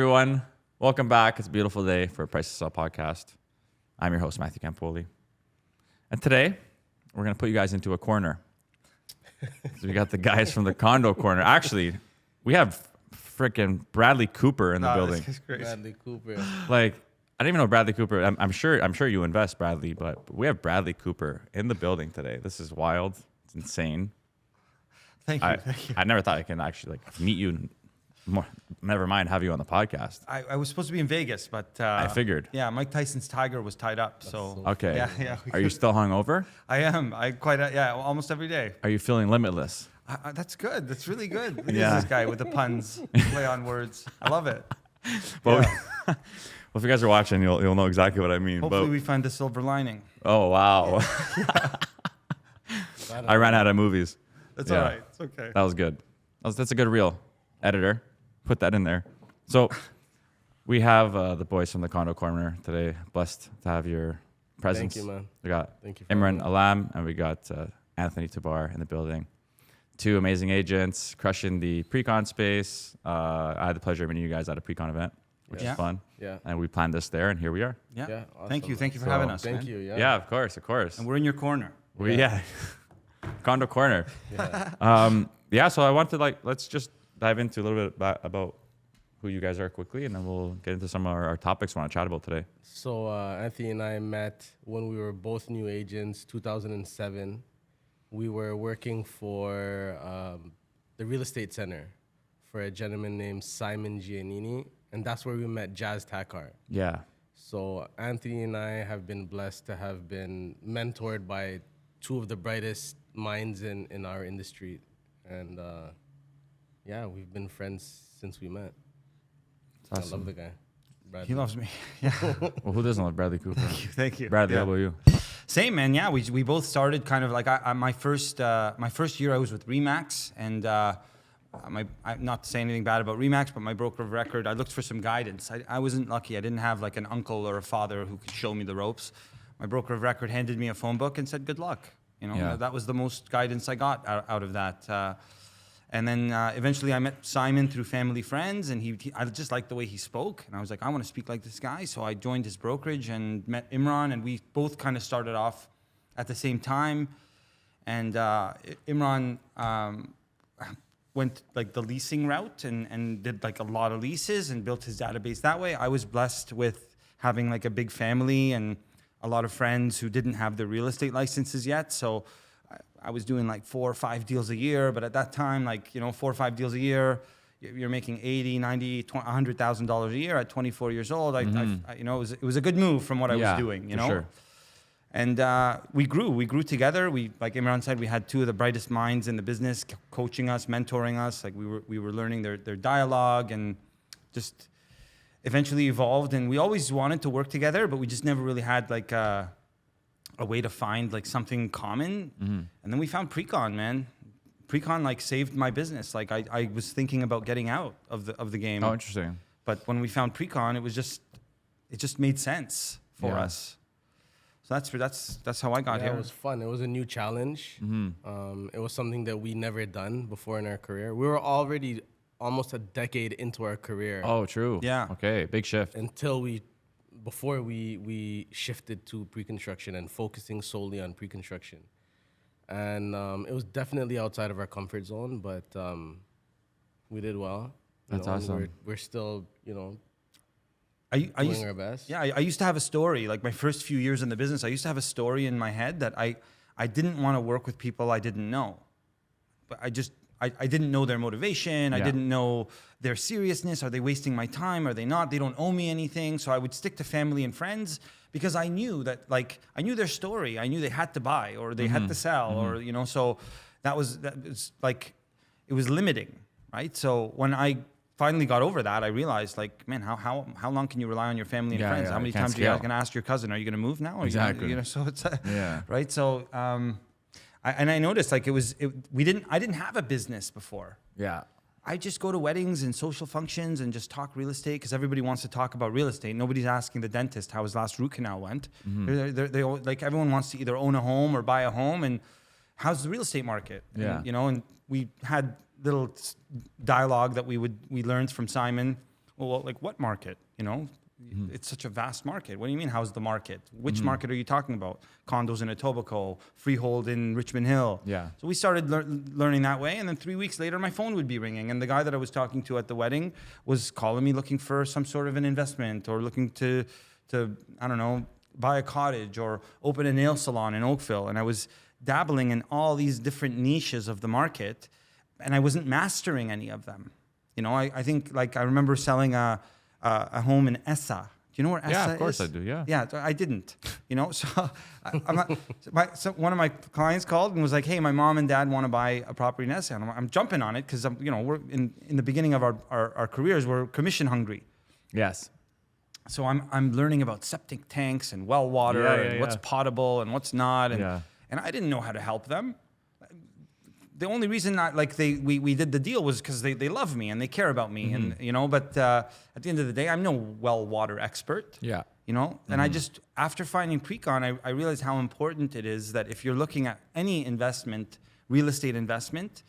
everyone. Welcome back. It's a beautiful day for a Price to Sell podcast. I'm your host, Matthew Campoli. And today, we're going to put you guys into a corner. So we got the guys from the condo corner. Actually, we have freaking Bradley Cooper in the building. This is crazy. Bradley Cooper. Like, I didn't even know Bradley Cooper. I'm sure you invest, Bradley, but we have Bradley Cooper in the building today. This is wild. It's insane. Thank you. I never thought I can actually meet you and more. Never mind have you on the podcast. I was supposed to be in Vegas, but I figured. Yeah, Mike Tyson's tiger was tied up, so Okay. Yeah. Are you still hungover? I am. Almost every day. Are you feeling limitless? That's good. That's really good. Look Yeah. at this guy with the puns, play on words. I love it. Well, Yeah. well, if you guys are watching, you'll know exactly what I mean. Hopefully, we find the silver lining. Oh wow! I ran out of movies. That's Yeah. all right. It's okay. That was good. That's a good reel. Editor, put that in there. So we have the boys from the condo corner today. Blessed to have your presence. Thank you, man. We got Thank you for Imran having me. Alam and we got Anthony Tabar in the building. Two amazing agents crushing the pre-con space. I had the pleasure of meeting you guys at a pre-con event, which Yeah. is fun. Yeah. And we planned this there, and here we are. Yeah. Yeah, Thank you. awesome. Thank you for So, having us. Thank man. you. Yeah. Yeah, of course. And we're in your corner. Yeah. Condo corner. Yeah. So I want to let's just dive into a little bit about who you guys are quickly, and then we'll get into some of our topics we want to chat about today. So Anthony and I met when we were both new agents, 2007. We were working for the real estate center for a gentleman named Simon Giannini, and that's where we met Jazz Takar. Yeah. So Anthony and I have been blessed to have been mentored by two of the brightest minds in our industry. And yeah, we've been friends since we met. That's I love awesome. the guy. Bradley. He loves me. Yeah. Well, who doesn't love Bradley Cooper? Thank you. Bradley, Yeah. how about you? Same, man. Yeah, we both started kind of like my first year I was with Remax, and not to say anything bad about Remax, but my broker of record, I looked for some guidance. I wasn't lucky. I didn't have like an uncle or a father who could show me the ropes. My broker of record handed me a phone book and said, "Good luck." You know, Yeah. that was the most guidance I got out of that. And then eventually I met Simon through family friends, and I just liked the way he spoke. And I was like, I want to speak like this guy. So I joined his brokerage and met Imran, and we both kind of started off at the same time. And Imran went like the leasing route and did like a lot of leases and built his database that way. I was blessed with having like a big family and a lot of friends who didn't have their real estate licenses yet. So I was doing like 4 or 5 deals a year, but at that time, 4 or 5 deals a year, you're making $80,000, $90,000, $100,000 a year at 24 years old. It was a good move from what I was doing, for sure. And we grew together. Like Imran said, we had two of the brightest minds in the business, coaching us, mentoring us. Like we were learning their dialogue, and just eventually evolved. And we always wanted to work together, but we just never really had like a way to find like something common. And then we found pre-con, man. Pre-con like saved my business. Like I was thinking about getting out of the game. Oh, interesting. But when we found pre-con, it just made sense for Yeah. us. So that's how I got here. It was fun. It was a new challenge. It was something that we never done before in our career. We were already almost a decade into our career Oh, true. Yeah. Okay, big shift. before we shifted to pre-construction and focusing solely on pre-construction. And it was definitely outside of our comfort zone, but we did well. That's and awesome. We're still, I doing used, our best. yeah, I used to have a story. Like my first few years in the business, I used to have a story in my head that I didn't want to work with people I didn't know. But I didn't know their motivation. I Yeah. didn't know their seriousness. Are they wasting my time? Are they not? They don't owe me anything. So I would stick to family and friends because I knew that, I knew their story. I knew they had to buy or they had to sell or, so that was like, it was limiting, right? So when I finally got over that, I realized man, how long can you rely on your family and Yeah, friends? yeah, How many you can't times are you scale. going to ask your cousin, are you going to move now? Or Exactly. So it's, Yeah. right? So, I noticed I didn't have a business before. Yeah. I just go to weddings and social functions and just talk real estate because everybody wants to talk about real estate. Nobody's asking the dentist how his last root canal went. They all, everyone wants to either own a home or buy a home, and how's the real estate market? Yeah. And we had little dialogue that we learned from Simon. Well, like what market? It's such a vast market. What do you mean, how's the market? Which market are you talking about? Condos in Etobicoke, freehold in Richmond Hill. Yeah. So we started learning that way. And then 3 weeks later, my phone would be ringing. And the guy that I was talking to at the wedding was calling me looking for some sort of an investment or looking to I don't know, buy a cottage or open a nail salon in Oakville. And I was dabbling in all these different niches of the market. And I wasn't mastering any of them. I think like I remember selling a home in Essa. Do you know where Essa is? Yeah, of course I do. Yeah. Yeah, I didn't. So I'm not, so one of my clients called and was like, "Hey, my mom and dad want to buy a property in Essa," and I'm jumping on it because we're in the beginning of our careers. We're commission hungry. Yes. So I'm learning about septic tanks and well water and what's potable and what's not, and I didn't know how to help them. The only reason we did the deal was because they love me and they care about me, and but at the end of the day, I'm no well water expert. Yeah. And I just, after finding Precon, I realized how important it is that if you're looking at any investment, real estate investment,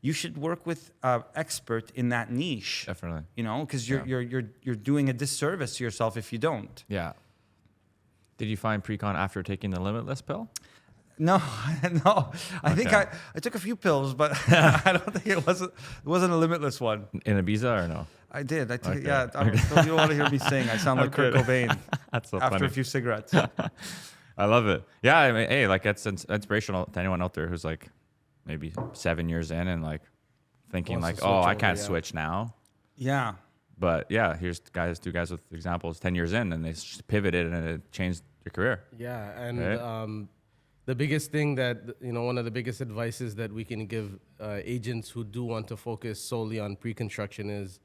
you should work with an expert in that niche. Definitely. Because you're doing a disservice to yourself if you don't. Yeah. Did you find Precon after taking the Limitless pill? No. I think I took a few pills, but I don't think it wasn't a Limitless one. In Ibiza or no? I did. I took Okay. yeah. You don't want to hear me sing. I sound like Kurt Cobain. That's so after funny. a few cigarettes. I love it. Yeah, I mean, hey, like that's inspirational to anyone out there who's like maybe 7 years in and like thinking Wants like, to oh, switch I over, can't yeah. switch now. Yeah. But yeah, here's two guys with examples 10 years in and they just pivoted and it changed your career. Yeah, and Right. The biggest thing that, one of the biggest advices that we can give agents who do want to focus solely on pre-construction is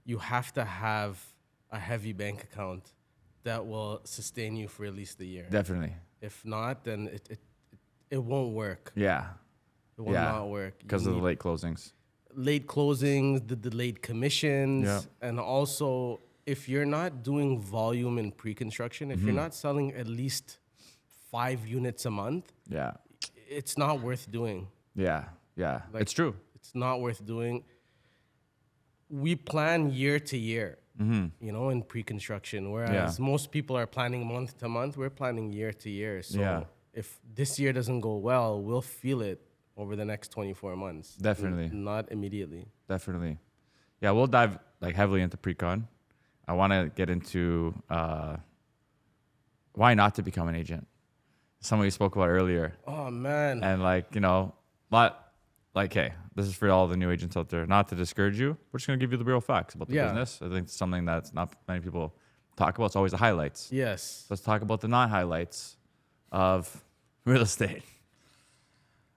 you have to have a heavy bank account that will sustain you for at least a year. Definitely. If not, then it won't work. Yeah. It will not work. Because You of the need late closings. late closings, the delayed commissions, Yeah. and also if you're not doing volume in pre-construction, if you're not selling at least 5 units a month, Yeah. it's not worth doing. Yeah. Yeah. Like- It's true. It's not worth doing. We plan year to year, in pre-construction, whereas most people are planning month to month. We're planning year to year. So if this year doesn't go well, we'll feel it over the next 24 months. Definitely. Not immediately. Definitely. Yeah, we'll dive like heavily into pre-con. I want to get into why not to become an agent. Something we spoke about earlier. Oh, man. And hey, this is for all the new agents out there. Not to discourage you. We're just going to give you the real facts about the business. I think it's something that's not many people talk about. It's always the highlights. Yes. Let's talk about the non-highlights of real estate.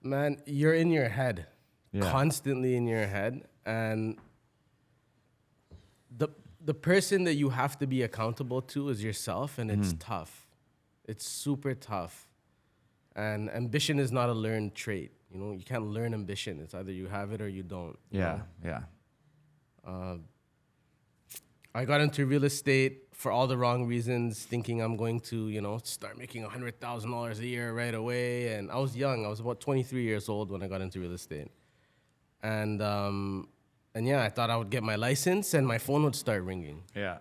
Man, you're in your head, Yeah. constantly in your head. And the person that you have to be accountable to is yourself, and it's tough. It's super tough. And ambition is not a learned trait. You can't learn ambition. It's either you have it or you don't. Yeah, yeah. I got into real estate for all the wrong reasons, thinking I'm going to, start making $100,000 a year right away. And I was young. I was about 23 years old when I got into real estate. And I thought I would get my license and my phone would start ringing. Yeah.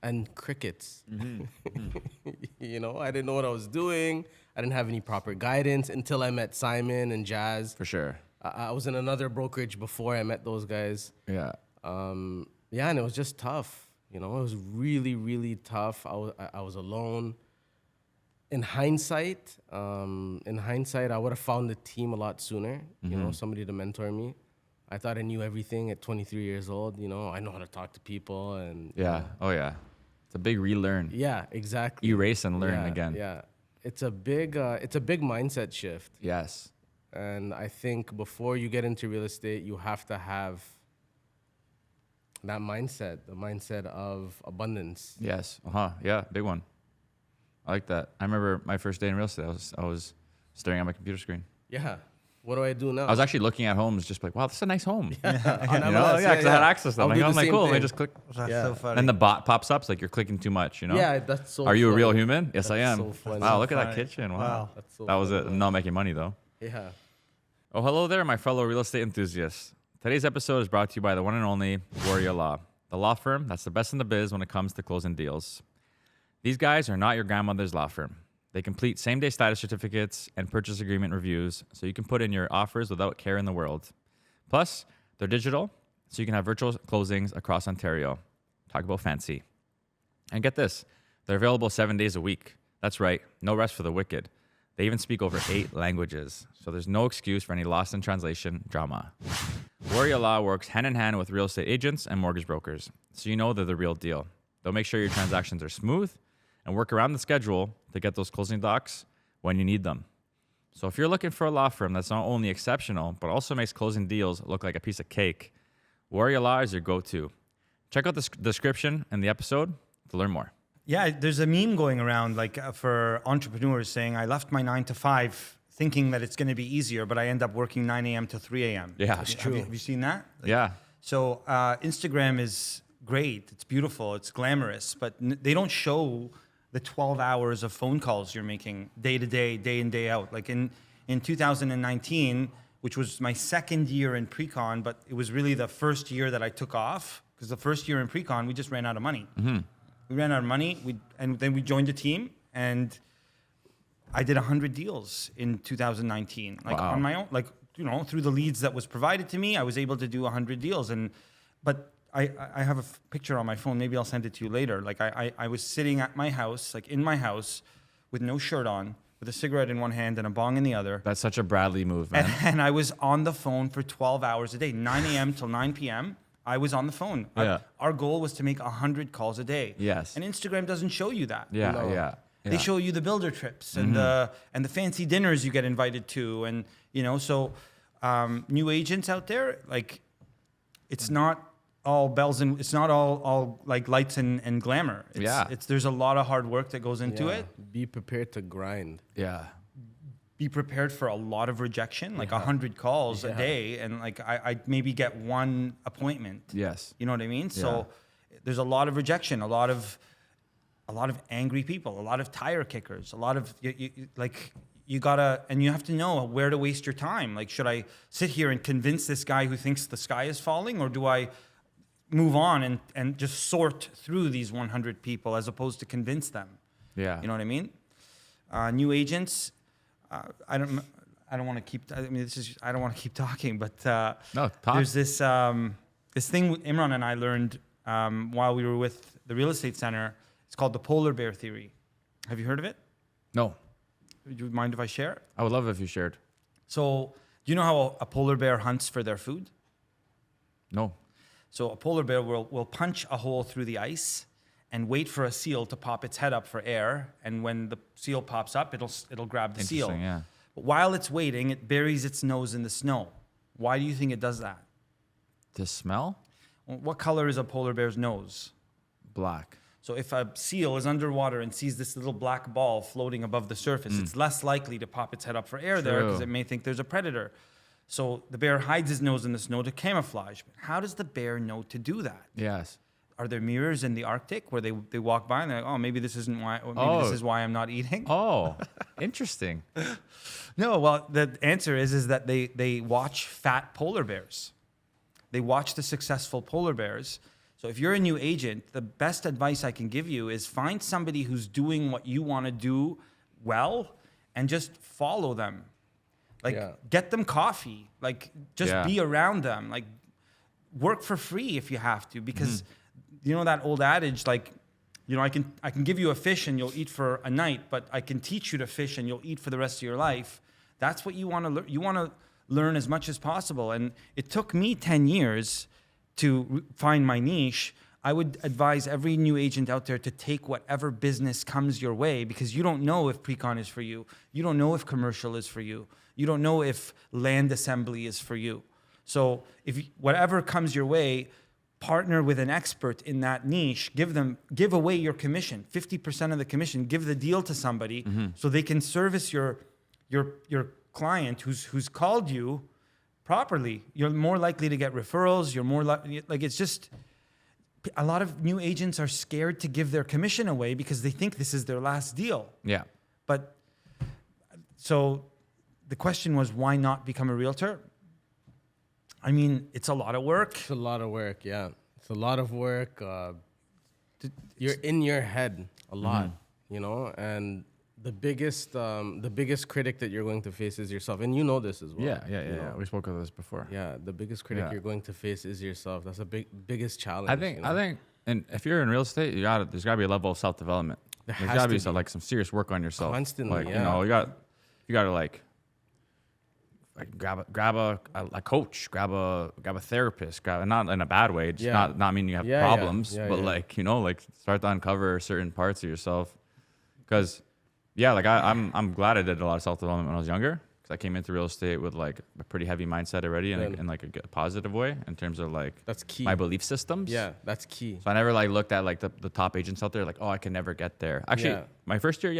And crickets. I didn't know what I was doing. I didn't have any proper guidance until I met Simon and Jazz. For sure. I was in another brokerage before I met those guys. Yeah. And it was just tough. It was really, really tough. I was alone. In hindsight, I would have found a team a lot sooner. Somebody to mentor me. I thought I knew everything at 23 years old. I know how to talk to people and Yeah. Oh, yeah. It's a big relearn. Yeah, exactly. Erase and learn again. Yeah, it's a big mindset shift. Yes. And I think before you get into real estate, you have to have that mindset, the mindset of abundance. Yes. Yeah. Big one. I like that. I remember my first day in real estate. I was staring at my computer screen. Yeah. What do I do now? I was actually looking at homes, just like, wow, this is a nice home. On You know? MLS, Yeah, because I had access to them. I'll do I'm the like, same cool. Let me thing. just click. That's Yeah. so funny. And the bot pops up. It's like you're clicking too much. Yeah, that's so. Are you a real funny. human? Yes, I That's am. so funny. Wow, look at that Funny. kitchen. Wow. Wow. That's so That was funny, it. man. I'm not making money though. Yeah. Oh, hello there, my fellow real estate enthusiasts. Today's episode is brought to you by the one and only Waryah Law, the law firm that's the best in the biz when it comes to closing deals. These guys are not your grandmother's law firm. They complete same-day status certificates and purchase agreement reviews so you can put in your offers without care in the world. Plus, they're digital, so you can have virtual closings across Ontario. Talk about fancy. And get this, they're available 7 days a week. That's right, no rest for the wicked. They even speak over 8 languages, so there's no excuse for any lost in translation drama. Waryah Law works hand in hand with real estate agents and mortgage brokers, so you know they're the real deal. They'll make sure your transactions are smooth and work around the schedule to get those closing docs when you need them. So if you're looking for a law firm that's not only exceptional, but also makes closing deals look like a piece of cake, Waryah Law is your go-to. Check out the description in the episode to learn more. Yeah, there's a meme going around for entrepreneurs saying, I left my 9 to 5 thinking that it's going to be easier, but I end up working 9 a.m. to 3 a.m. Yeah, it's true. Have you seen that? Yeah. So Instagram is great. It's beautiful. It's glamorous, but they don't show the 12 hours of phone calls you're making day to day, day in, day out. Like in 2019, which was my second year in pre-con, but it was really the first year that I took off, because the first year in pre-con, we just ran out of money. Mm-hmm. We ran out of money, and then we joined a team, and I did 100 deals in 2019. On my own, through the leads that was provided to me, I was able to do 100 deals. But I have a picture on my phone. Maybe I'll send it to you later. I was sitting at my house, in my house, with no shirt on, with a cigarette in one hand and a bong in the other. That's such a Bradley move, man. And I was on the phone for 12 hours a day, 9 a.m. till 9 p.m. I was on the phone. Yeah. Our goal was to make 100 calls a day. Yes. And Instagram doesn't show you that. Yeah, No. yeah. They show you the builder trips and the fancy dinners you get invited to, and new agents out there, it's not all bells and it's not all like lights and glamour. There's a lot of hard work that goes into it. Be prepared to grind. Yeah. Be prepared for a lot of rejection, 100 calls a day, and I maybe get one appointment. Yes. You know what I mean? So there's a lot of rejection, a lot of angry people, a lot of tire kickers, a lot of you gotta, and you have to know where to waste your time. Should I sit here and convince this guy who thinks the sky is falling, or do I move on and just sort through these 100 people as opposed to convince them? Yeah. You know what I mean? New agents, I don't want to keep. I mean, I don't want to keep talking, but No, talk. there's this thing Imran and I learned while we were with the real estate center. It's called the polar bear theory. Have you heard of it? No. Would you mind if I share? I would love it if you shared. So, do you know how a polar bear hunts for their food? No. So a polar bear will punch a hole through the ice and wait for a seal to pop its head up for air. And when the seal pops up, it'll grab the seal. Yeah. But while it's waiting, it buries its nose in the snow. Why do you think it does that? To smell? Well, what color is a polar bear's nose? Black. So if a seal is underwater and sees this little black ball floating above the surface, it's less likely to pop its head up for air there because it may think there's a predator. So the bear hides his nose in the snow to camouflage. But how does the bear know to do that? Yes. Are there mirrors in the Arctic where they walk by and they're like, oh, maybe this isn't why, or maybe this is why I'm not eating? Oh, interesting. No, well, the answer is that they watch fat polar bears. They watch the successful polar bears. So if you're a new agent, the best advice I can give you is find somebody who's doing what you want to do well and just follow them. Get them coffee. Be around them. Work for free if you have to, because you know that old adage, I can give you a fish and you'll eat for a night, but I can teach you to fish and you'll eat for the rest of your life. That's what you want to learn. You want to learn as much as possible. And it took me 10 years to find my niche. I would advise every new agent out there to take whatever business comes your way, because you don't know if pre-con is for you. You don't know if commercial is for you. You don't know if land assembly is for you. So whatever comes your way, partner with an expert in that niche. Give away your commission, 50% of the commission. Give the deal to somebody so they can service your client who's called you properly. You're more likely to get referrals. You're more it's just, a lot of new agents are scared to give their commission away because they think this is their last deal. Yeah. But so the question was, why not become a realtor? I mean, it's a lot of work. It's a lot of work, yeah. It's a lot of work. You're in your head a lot, you know, and the biggest critic that you're going to face is yourself, and you know this as well. Yeah. We spoke of this before. Yeah, the biggest critic Yeah. you're going to face is yourself. That's a biggest challenge. I think, you know? and if you're in real estate, there's gotta be a level of self development. There There's has gotta to be be. some serious work on yourself. Constantly, like, yeah. you know, you gotta like grab a coach, grab a therapist, not in a bad way, just Yeah. not meaning you have Yeah, problems, yeah, but yeah. like, you know, like start to uncover certain parts of yourself. Because like I'm glad I did a lot of self development when I was younger, because I came into real estate with like a pretty heavy mindset already in like a positive way in terms of like That's key. my belief systems. Yeah, that's key. So I never like looked at like the top agents out there like, oh, I can never get there. Actually, Yeah. my first year,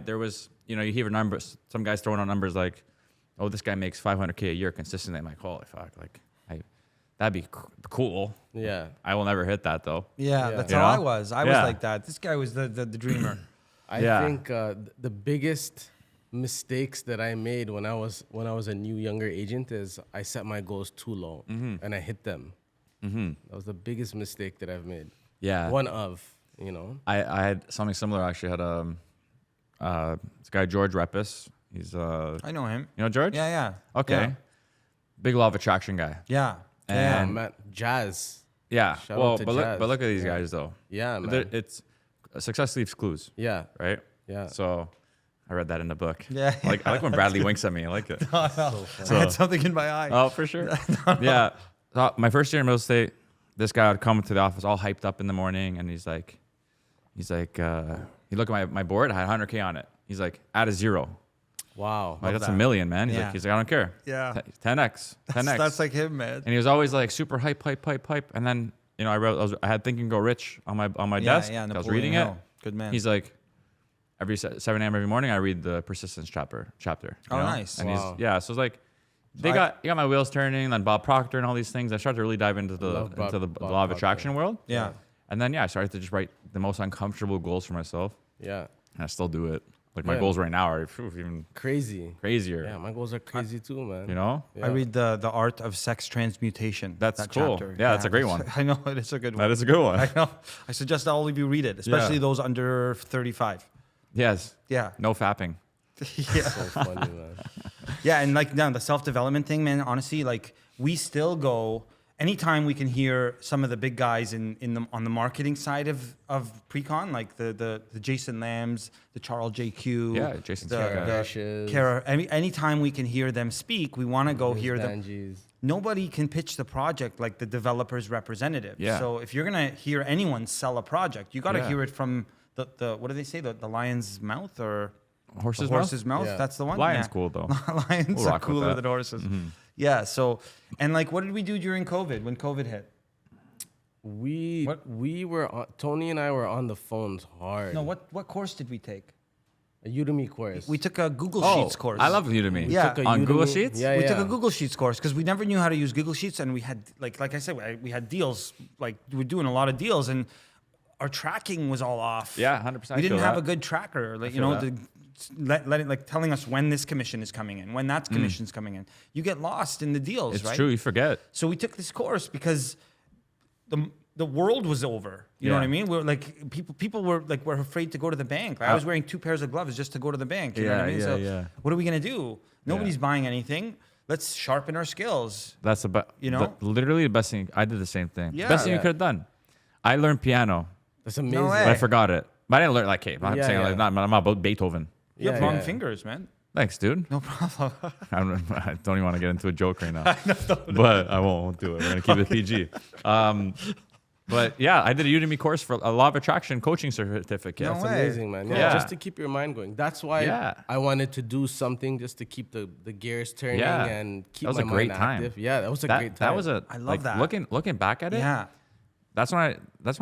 there was, you know, you hear numbers, some guys throwing out numbers like, oh, this guy makes $500K a year consistently. I'm like, holy fuck, like that'd be cool. Yeah. I will never hit that though. Yeah, that's You how I know? was. I was Yeah. like that. This guy was the dreamer. I Yeah. think the biggest mistakes that I made when I was a new younger agent is I set my goals too low and I hit them. That was the biggest mistake that I've made. Yeah. One of, you know. I had something similar. I actually had this guy George Repis. He's I know him. you know George? Yeah. Okay. Yeah. Big law of attraction guy. Yeah. Yeah, And man. Jazz. yeah. Shout Well, out to but Jazz. look at these Yeah. guys though. Yeah, man. It's success leaves clues, Yeah. right? Yeah. So I read that in the book. Yeah. I like when Bradley winks at me. I like it. I had something in my eye. Oh, for sure. Yeah. So my first year in real estate, this guy would come to the office all hyped up in the morning, and he's like, he looked at my board. I had 100K on it. He's like, add a zero. Wow. Like that's that. $1 million, man. He's Yeah. like, I don't care. Yeah. 10x, 10x. That's like him, man. And he was always like super hype. And then, you know, I had Think and Go Rich on my desk. Yeah, I was Napoleon reading Hill. it. Good man. He's like, every 7 a.m. every morning, I read the persistence chapter. You Oh, know? nice. And Wow. so it's like, he got my wheels turning, and Bob Proctor and all these things. I started to really dive into the love Bob law of Proctor. attraction world. Yeah. And then I started to just write the most uncomfortable goals for myself, Yeah. and I still do it. Like my Yeah. goals right now are even Crazy. crazier. Yeah, my goals are crazy too, man. You know, Yeah. I read the Art of Sex Transmutation. That's that cool. Chapter. Yeah, that's a great one. I know it is a good one. that is a good one. I know. I suggest all of you read it, especially those under 35. Yes. Yeah. No fapping. Yeah. So funny, man. Yeah, and like now the self-development thing, man, honestly, like we still go anytime we can hear some of the big guys on the marketing side of pre-con, like the Jason Lambs, the Charles JQ, Yeah, Jason's the, good guy. the Dishes. Kara. Anytime we can hear them speak, we want to go hear them. Danji's. Nobody can pitch the project like the developer's representative. Yeah. So if you're gonna hear anyone sell a project, you got to Yeah. hear it from the what do they say, the lion's mouth or Horse's the horse's mouth? Yeah. That's the one. Lion's Yeah. cool though. Lions We'll are rock with cooler that. than horses. Yeah. So, and like, what did we do during COVID when COVID hit? We were on, Tony and I were on the phones hard. No, what course did we take? A Udemy course. We took a Google Oh, Sheets course. I love Udemy. Yeah. took a On Google Udemy- Sheets? Yeah, We yeah. took a Google Sheets course because we never knew how to use Google Sheets, and we had like I said, we had deals. Like we were doing a lot of deals, and our tracking was all off. Yeah, 100%. We didn't feel have that. a good tracker. Like feel that. let it like telling us when this commission is coming in, when that commission's coming in. You get lost in the deals, It's right? true. You forget. So we took this course because the world was over. You know Yeah. what I mean? We're like people were afraid to go to the bank. Like, I was wearing 2 pairs of gloves just to go to the bank. You know what I Yeah, mean? yeah, So yeah. what are we gonna do? Nobody's buying anything. Let's sharpen our skills. That's about literally the best thing. I did the same thing. Yeah. Best thing you Yeah. could have done. I learned piano, That's amazing. way. but I forgot it. But I didn't learn like, hey, I'm Yeah, saying yeah. like I'm not about Beethoven. You have Yeah, long yeah. fingers, man. Thanks, dude. No problem. I don't even want to get into a joke right now, but I won't do it. We're gonna keep it PG. But yeah, I did a Udemy course for a law of attraction coaching certificate. No That's way. amazing, man. Yeah, Yeah. just to keep your mind going. That's why Yeah. I wanted to do something just to keep the gears turning Yeah. and keep That was my a great mind time. active. Yeah, that was a great time. That was a I love like, that. Looking back at it. Yeah. That's when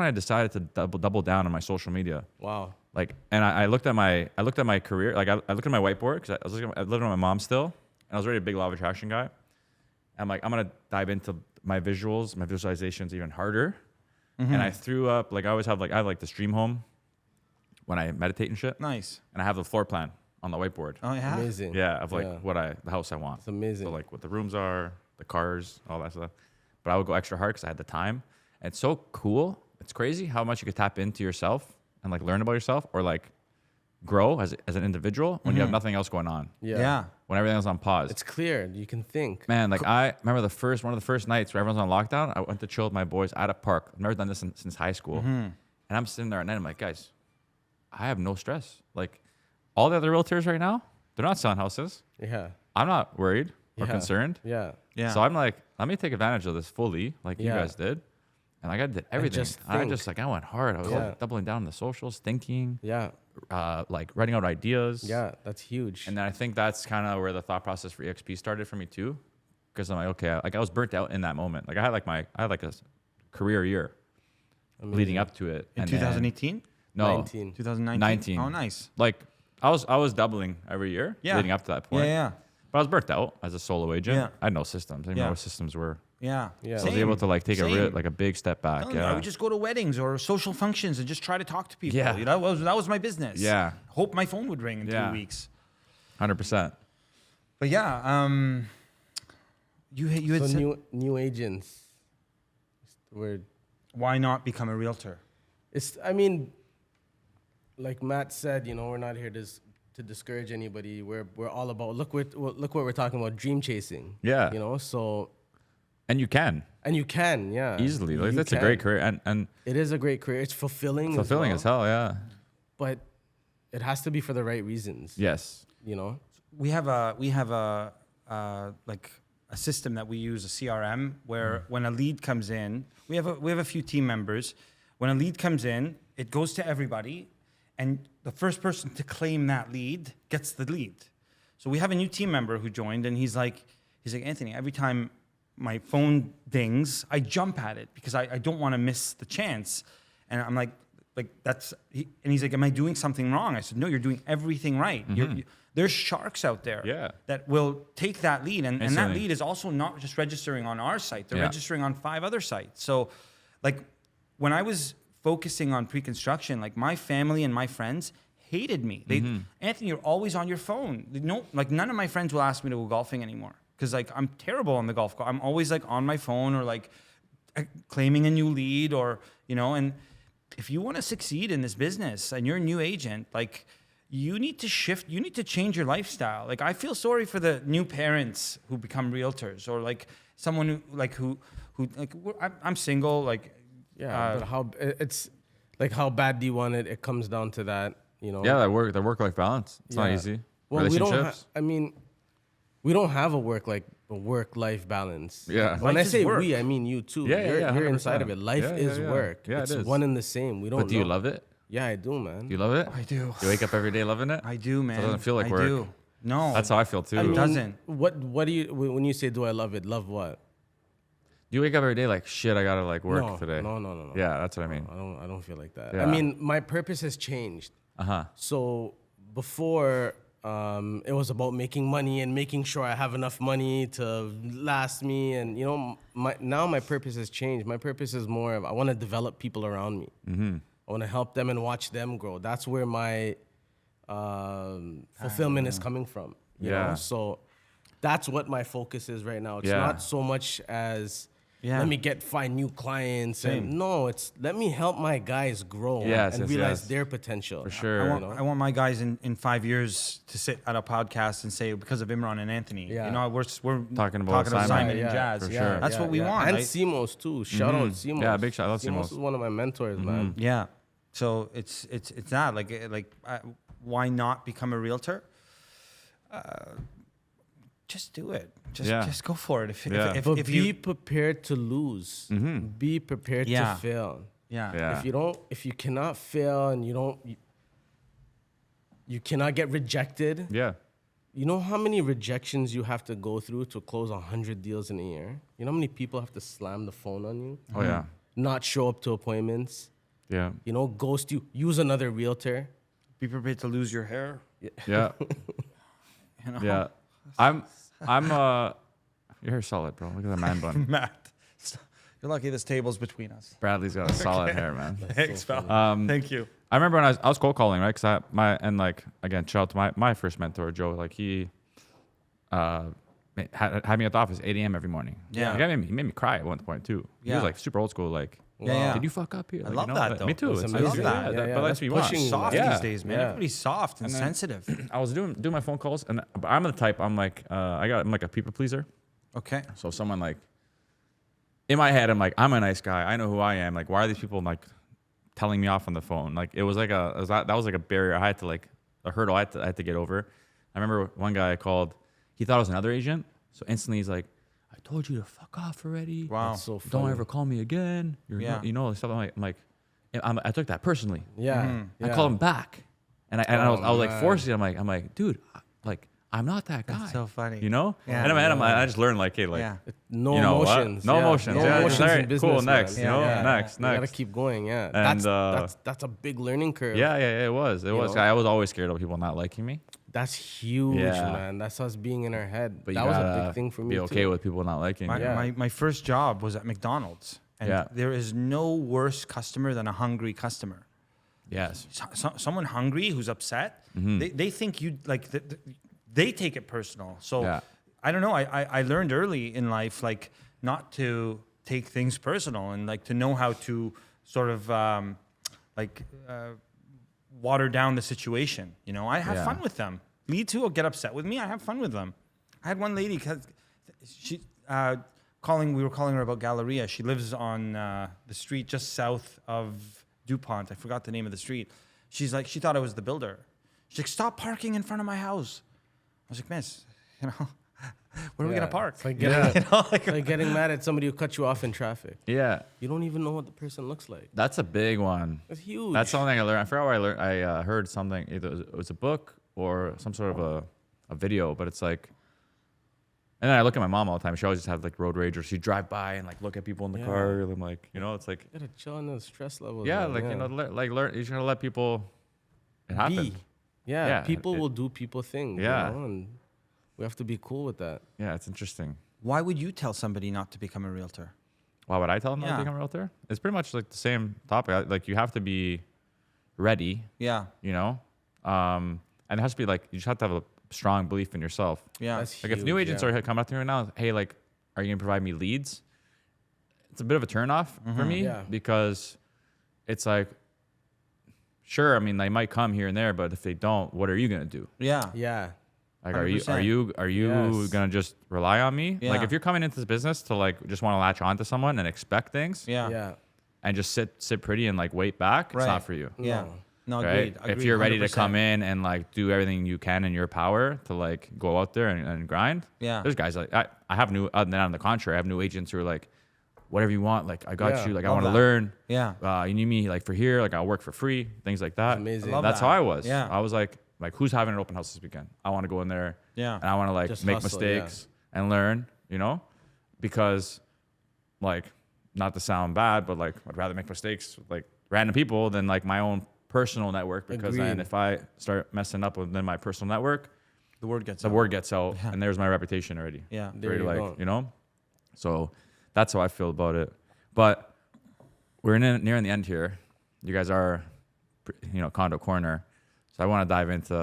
I decided to double down on my social media. Wow. Like, and I looked at my career. Like, I looked at my whiteboard because I lived with my mom still, and I was already a big law of attraction guy. I'm like, I'm gonna dive into my visuals, my visualizations even harder. And I threw up like I have this dream home when I meditate and shit. Nice. And I have the floor plan on the whiteboard. Oh yeah. Amazing. Yeah, of like Yeah. the house I want. It's amazing. So like what the rooms are, the cars, all that stuff. But I would go extra hard because I had the time. And it's so cool. It's crazy how much you could tap into yourself and like learn about yourself or like grow as an individual when you have nothing else going on. Yeah. When everything's on pause. It's clear. You can think. Man, like I remember one of the first nights where everyone's on lockdown. I went to chill with my boys at a park. I've never done this since high school. And I'm sitting there at night. I'm like, guys, I have no stress. Like all the other realtors right now, they're not selling houses. Yeah. I'm not worried or Yeah. concerned. Yeah. Yeah. So I'm like, let me take advantage of this fully, like you Yeah. guys did. And like I did everything. just I think. just like I went hard. I was Yeah. like, doubling down on the socials, thinking, Yeah. like writing out ideas. Yeah. That's huge. And then I think that's kind of where the thought process for EXP started for me too, because I'm like, okay, like I was burnt out in that moment. Like I had like a career year leading up to it. In And then- 2018? No, 19. 2019? 19. Oh, nice. like I was doubling every year leading up to that point. Yeah. But I was burnt out as a solo agent. Yeah. I had no systems. I didn't know Yeah. what systems were. Yeah. Yeah. So I was able to like take Same. a big step back. No, yeah. I would just go to weddings or social functions and just try to talk to people. Yeah. You know, that was my business. Yeah. Hope my phone would ring in Yeah. 2 weeks. 100%. But yeah, you had So said, new agents. why not become a realtor? I mean, like Matt said, we're not here to discourage anybody. We're all about look what we're talking about, dream chasing. Yeah. So And you can and you can, yeah. easily. Like, You that's a can. great career and It is a great career. It's fulfilling. fulfilling as well, as hell. Yeah. but it has to be for the right reasons. Yes. We have a like a system that we use, a CRM, where when a lead comes in, we have a few team members. When a lead comes in, it goes to everybody, and the first person to claim that lead gets the lead. So we have a new team member who joined, and he's like, Anthony, every time my phone dings, I jump at it because I don't want to miss the chance. And I'm like and he's like, am I doing something wrong? I said, no, you're doing everything right. There's sharks out there that will take that lead. And that Instantly. lead is also not just registering on our site. They're Yeah. registering on 5 other sites. So like when I was focusing on pre-construction, like my family and my friends hated me. Anthony, you're always on your phone. None of my friends will ask me to go golfing anymore because like I'm terrible on the golf course. I'm always like on my phone or like claiming a new lead or, and if you want to succeed in this business and you're a new agent, like you need to shift, you need to change your lifestyle. Like I feel sorry for the new parents who become realtors or like someone I'm single, like, Yeah, but it's like how bad do you want it? It comes down to that, Yeah. The work-life balance. It's not Yeah. easy. Well, Relationships. we don't have a work-life balance. Yeah. When Life I is say work. we, I mean you too. Yeah, you're, yeah, you're 100%. inside of it. Life Yeah, is yeah. work. Yeah, it's it is. one and the same. We don't. But do you know. love it? Yeah, I do, man. Do you love it? I do. You wake up every day loving it? I do, man. So it doesn't feel like I work. do. No. That's how I feel too. I mean, doesn't. What do you when you say do I love it? Love what? Do you wake up every day like shit? I gotta like work No, today. no. Yeah, that's what I mean. I don't feel like that. Yeah. I mean, my purpose has changed. So before, it was about making money and making sure I have enough money to last me. And now my purpose has changed. My purpose is more of I want to develop people around me. I want to help them and watch them grow. That's where my fulfillment is coming from. You Yeah. know? So that's what my focus is right now. It's Yeah. not so much as Yeah. let me find new clients. And no, it's let me help my guys grow Yes, and yes, realize yes. their potential. For sure. I want my guys in 5 years to sit at a podcast and say because of Imran and Anthony. Yeah. We're Talking about Simon Simon. and Yeah, Jazz. for sure. That's what we want. And right? Simos too. Shout out Simos. Yeah, big shout- I love Simos. Simos is one of my mentors, man. Yeah. So it's that why not become a realtor? Just do it. Just go for it. But If be you prepared to lose. Be prepared Yeah. to fail. yeah. If you cannot fail and you cannot get rejected. Yeah. You know how many rejections you have to go through to close 100 deals in a year? You know how many people have to slam the phone on you? Oh yeah. Not show up to appointments? Yeah. Ghost you. Use another realtor. Be prepared to lose your hair. Yeah. You know? Yeah. I'm your hair's solid, bro. Look at that man bun. Matt, you're lucky this table's between us. Bradley's got a solid hair, man. Thanks, pal. Thank you. I remember when I was cold calling, right? Cause again, shout out to my first mentor, Joe. Like he had me at the office 8 a.m. every morning. Yeah. Like, he made me cry at one point too. He Yeah. was like super old school. Like Yeah. Did you fuck up here? I love that, though. Me too. It's It's amazing. yeah, Yeah, but that's what you want. pushing you, Soft Yeah. these days, man. Yeah. Everybody's soft and, And then- sensitive. I was doing my phone calls, and I'm the type. I'm like, I'm like a people pleaser. Okay. So if someone like, in my head, I'm like, I'm a nice guy. I know who I am. Like, why are these people like telling me off on the phone? Like, it was like that was like a barrier. I had to like a hurdle I had to get over. I remember one guy I called. He thought I was another agent. So instantly he's like, I told you to fuck off already. Wow. That's so Don't funny. ever call me again. Yeah. You know, stuff. I took that personally. Yeah. I called him back, and I was like man. forcing. I'm like, dude, like I'm not that guy. That's so funny. You know? Yeah. And in my head, I just learned like, hey, like, Yeah. No you know what? emotions. No yeah. emotions. No Yeah, emotions just, alright, in business. cool, next, man. you know, next. You gotta keep going. Yeah. And, That's a big learning curve. yeah, it was. It was. know? I was always scared of people not liking me. That's huge, Yeah. man. That's us being in our head. But that you was a gotta big thing for me be okay too. with people not liking My, you. Yeah. my first job was at McDonald's. And Yeah. there is no worse customer than a hungry customer. Yes. Someone hungry who's upset, they think you like they take it personal. So Yeah. I don't know. I learned early in life like not to take things personal and like to know how to sort of water down the situation. You know, I have Yeah. fun with them. Leads who will get upset with me, I have fun with them. I had one lady because she we were calling her about Galleria. She lives on the street just south of DuPont. I forgot the name of the street. She's like, she thought I was the builder. She's like, stop parking in front of my house. I was like, miss, you know, where are we Yeah. gonna park? It's like getting, You know, like- like getting mad at somebody who cut you off in traffic. Yeah. You don't even know what the person looks like. That's a big one. That's huge. That's something I learned. I forgot where I learned. I heard something. Either it was a book or some sort of a video. But it's like, and then I look at my mom all the time. She always just have like road rage, or she'd drive by and like look at people in the Yeah. car. And I'm like, you know, it's like, You gotta chill on the stress level. yeah, man. like you know, like learn. You just gotta let people. It happened. Be. Yeah, Yeah, people it- will do people things. Yeah. You know, and we have to be cool with that. Yeah, it's interesting. Why would you tell somebody not to become a realtor? Why would I tell them not Yeah. to become a realtor? It's pretty much like the same topic. Like you have to be ready, Yeah, you know, and it has to be like you just have to have a strong belief in yourself. yeah. That's Like if new huge, agents yeah. are coming up to me right now, hey, like, are you gonna provide me leads? It's a bit of a turnoff for me Yeah. because it's like, sure, I mean they might come here and there, but if they don't, what are you gonna do? Yeah. Yeah. Like, 100%. are you Yes. gonna just rely on me? Like, Yeah. if you're coming into this business to like just want to latch on to someone and expect things, Yeah. Yeah. and just sit pretty and like wait back, Right. it's not for you. Yeah. No, Right? agreed. If you're ready to 100%. come in and like do everything you can in your power to like go out there and grind, Yeah. there's guys like I have new. Then on the contrary, I have new agents who are like, whatever you want, like I got Yeah, you. Like I love want to that. learn. Yeah. You need me like for here. Like I'll work for free. Things like that. Amazing. I love That's that. how I was. Yeah. I was like who's having an open house this weekend? I want to go in there. Yeah. And I want to like Just make hustle, mistakes and learn. You know, because like not to sound bad, but like I'd rather make mistakes with like random people than like my own personal network, because then Agreed. if I start messing up within my personal network, The word gets the out. word gets out and there's my reputation already. Yeah. There Very you like, go. you know? So that's how I feel about it. But we're nearing the end here. You guys are, you know, condo corner. So I want to dive into,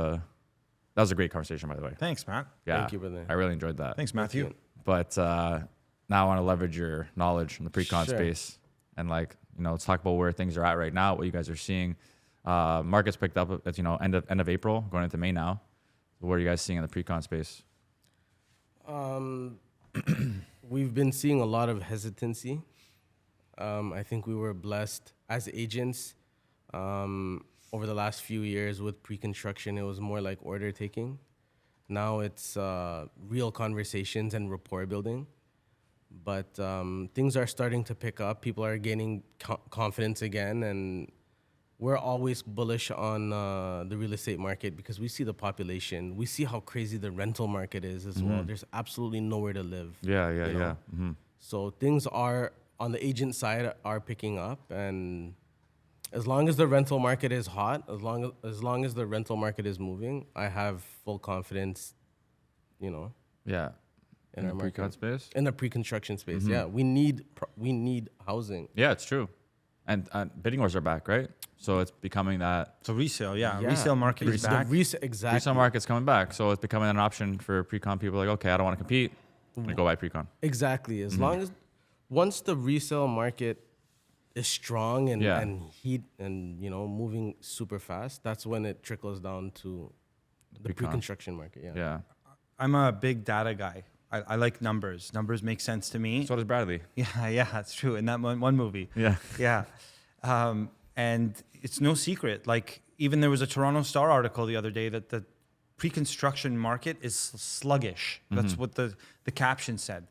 that was a great conversation, by the way. Thanks, Matt. Yeah. Thank you, brother. I really enjoyed that. Thanks, Matthew. But now I want to leverage your knowledge in the pre-con Sure. space and like, you know, let's talk about where things are at right now, what you guys are seeing. Markets picked up at, you know, end of April, going into May now. What are you guys seeing in the pre-con space? We've been seeing a lot of hesitancy. I think we were blessed as agents over the last few years with pre-construction. It was more like order taking. Now it's real conversations and rapport building. But things are starting to pick up. People are gaining confidence again, and we're always bullish on the real estate market because we see the population. We see how crazy the rental market is as well. There's absolutely nowhere to live. Yeah. you know? Mm-hmm. So things are on the agent side are picking up, and as long as the rental market is hot, as long as the rental market is moving, I have full confidence, you know, Yeah. in In our the pre-con market. space? In the pre-construction space. Yeah, we need housing. Yeah, it's true. And bidding wars are back, right? So it's becoming that So resale, yeah. Yeah. Resale market is The back. exactly. resale market's coming back. So it's becoming an option for pre-con people like, okay, I don't want to compete. I'm going to go buy pre-con. Exactly. As long as once the resale market is strong and, Yeah. and heat and, moving super fast, that's when it trickles down to the Pre-con. pre-construction market. Yeah. Yeah. I'm a big data guy. I like numbers. Numbers make sense to me. So does Bradley. Yeah, that's true. In that one movie. Yeah. Yeah. And it's no secret. Like, even there was a Toronto Star article the other day that the pre-construction market is sluggish. That's what the caption said.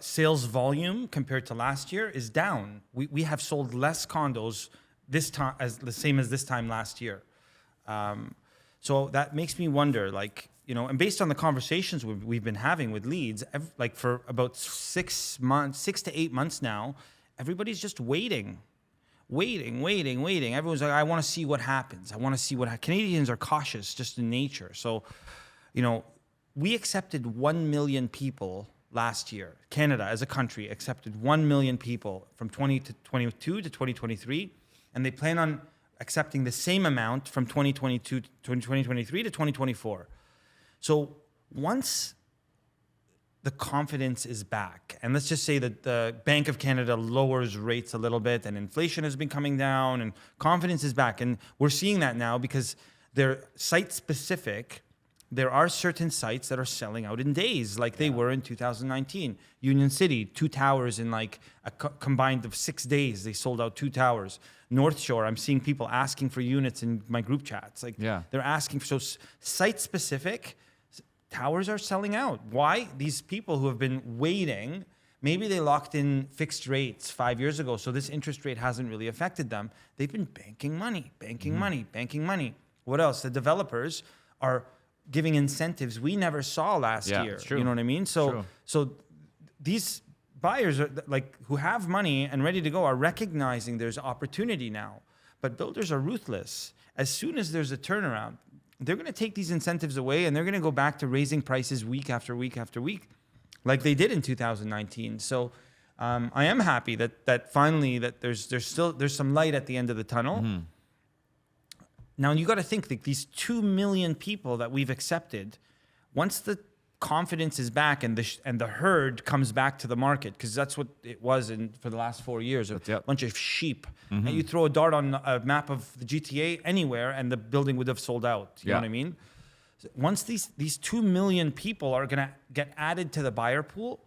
Sales volume compared to last year is down. We have sold less condos this time as the same as this time last year. So that makes me wonder, like, and based on the conversations we've been having with leads, like for about 6 to 8 months now, everybody's just waiting. Everyone's like, I want to see what happens. I want to see Canadians are cautious just in nature. So, we accepted 1 million people last year. Canada as a country accepted 1 million people from 2022 to 2023, and they plan on accepting the same amount from 2022 to 2023 to 2024. So once the confidence is back, and let's just say that the Bank of Canada lowers rates a little bit and inflation has been coming down and confidence is back, and we're seeing that now because they're site specific. There are certain sites that are selling out in days like they were in 2019. Union City, 2 towers in like a combined of 6 days. They sold out 2 towers. North Shore, I'm seeing people asking for units in my group chats. Like they're asking for, so site specific, towers are selling out. Why? These people who have been waiting, maybe they locked in fixed rates 5 years ago, so this interest rate hasn't really affected them. They've been banking money. What else? The developers are giving incentives we never saw last year. It's true. You know what I mean? So these buyers are like who have money and ready to go are recognizing there's opportunity now. But builders are ruthless. As soon as there's a turnaround, they're going to take these incentives away and they're going to go back to raising prices week after week after week, like they did in 2019. So I am happy that finally that there's some light at the end of the tunnel. Now you got to think that these 2 million people that we've accepted, once the confidence is back and the herd comes back to the market, because that's what it was for the last 4 years, a bunch of sheep. And you throw a dart on a map of the GTA anywhere, and the building would have sold out. You know what I mean? Once these 2 million people are gonna get added to the buyer pool,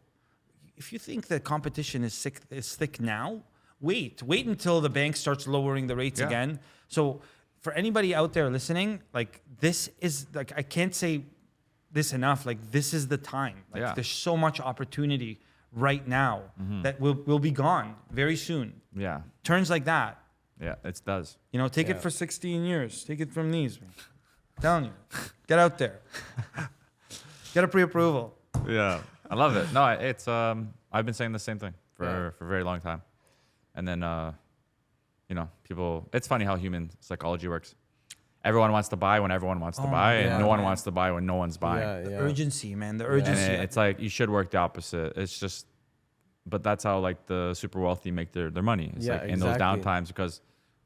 if you think the competition is thick now, wait until the bank starts lowering the rates again. So for anybody out there listening, like this is like, I can't say this enough. Like this is the time. Like there's so much opportunity right now that will be gone very soon. Yeah. Turns like that. Yeah, it does. Take it for 16 years. Take it from these. I'm telling you, get out there. Get a pre-approval. Yeah, I love it. No, it's I've been saying the same thing for a very long time, and then people. It's funny how human psychology works. Everyone wants to buy when everyone wants to buy, and no one wants to buy when no one's buying. The urgency, man. The urgency. And it's like you should work the opposite. It's just, but that's how like the super wealthy make their money. It's like in those downtimes because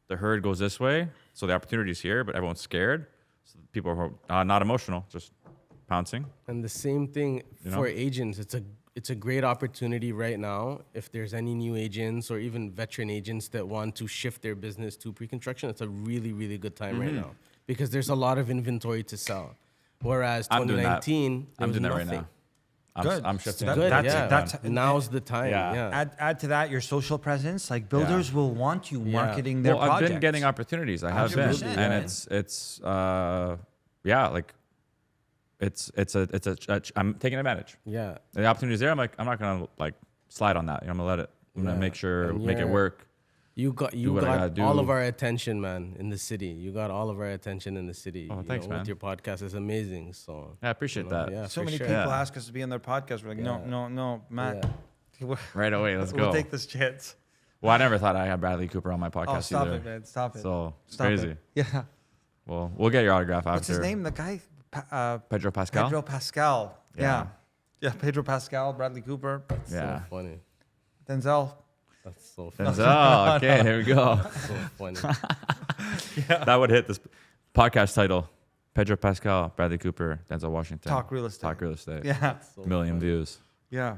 the herd goes this way, so the opportunity's here, but everyone's scared. So people are not emotional, just pouncing. And the same thing for agents. It's a great opportunity right now. If there's any new agents or even veteran agents that want to shift their business to pre-construction, it's a really, really good time right now because there's a lot of inventory to sell. Whereas 2019, I'm doing that right nothing. now. Good. I'm shifting. That's now's the time. Yeah. Add to that your social presence. Like builders will want you marketing their projects. I've been getting opportunities. I have been, and it's like. I'm taking advantage. Yeah. The opportunity's there. I'm not gonna like slide on that. I'm gonna let it. I'm gonna make it work. You got all of our attention, man, in the city. You got all of our attention in the city. Oh, thanks, man. With your podcast is amazing. So I appreciate that. Yeah, so many people ask us to be on their podcast. We're like, no, Matt. Yeah. Right away, let's go. We'll take this chance. Well, I never thought I had Bradley Cooper on my podcast. Stop either. it, man. Stop it. So it's Stop crazy. It. Yeah. Well, we'll get your autograph after. What's his name? The guy. Pedro Pascal. Pedro Pascal. Yeah. Pedro Pascal, Bradley Cooper. That's so funny. Denzel. That's so funny. Denzel. Okay, here we go. That's so funny. That would hit this podcast title. Pedro Pascal, Bradley Cooper, Denzel Washington. Talk real estate. Talk real estate. Yeah. So million funny. views. Yeah.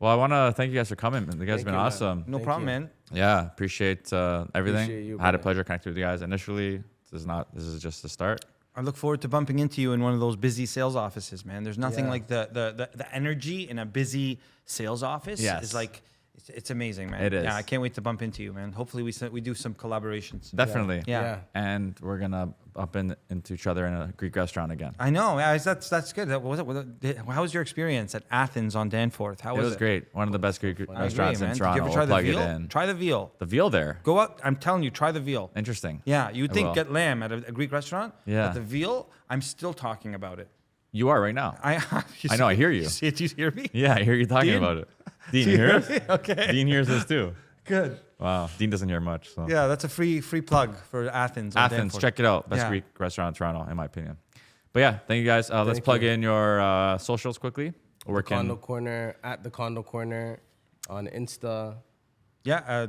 Well, I want to thank you guys for coming. You guys have Thank been you, man. awesome. No Thank problem, you. man. Yeah, appreciate everything. Appreciate you, I had a brother. pleasure connecting with you guys. Initially, this is just the start. I look forward to bumping into you in one of those busy sales offices, man. There's nothing Yeah. like the energy in a busy sales office. Yes. Is like it's amazing, man. It is. Yeah, I can't wait to bump into you, man. Hopefully we do some collaborations. Definitely. Yeah. And we're gonna bump into each other in a Greek restaurant again. I know. Yeah, that's good. How was your experience at Athens on Danforth? How It was was great. One of the best Greek I agree, restaurants man. in Did Toronto. you ever try We'll the plug veal? it in. Try the veal. The veal there. Go up. I'm telling you, try the veal. Interesting. Yeah, you'd I think will. get lamb at a Greek restaurant. Yeah. But the veal, I'm still talking about it. You are right now. I I know, I hear you. Do you hear me? Yeah, I hear you talking Dean? about it. Dean hears? Okay. Dean hears this too. Good. Wow. Dean doesn't hear much. So. Yeah, that's a free plug for Athens. on Athens, Danforth. check it out. Best Yeah. Greek restaurant in Toronto, in my opinion. But yeah, thank you guys. Let's Thank plug you. in your socials quickly. We're The Condo working. Corner at the Condo Corner on Insta. Yeah.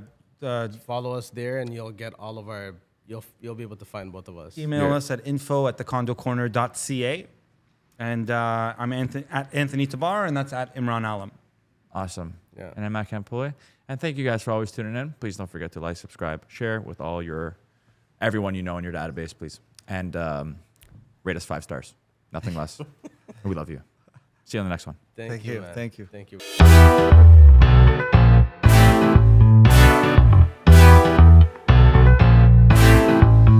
Follow us there, and you'll get all of our. You'll be able to find both of us. Email Yeah. us at info@thecondocorner.ca. And I'm at Anthony Tabar, and that's at Imran Alam. Awesome. Yeah. And I'm Matt Campoli. And thank you guys for always tuning in. Please don't forget to like, subscribe, share with everyone you know in your database, please. And rate us 5 stars. Nothing less. We love you. See you on the next one. Thank you. man. Thank you. Thank you.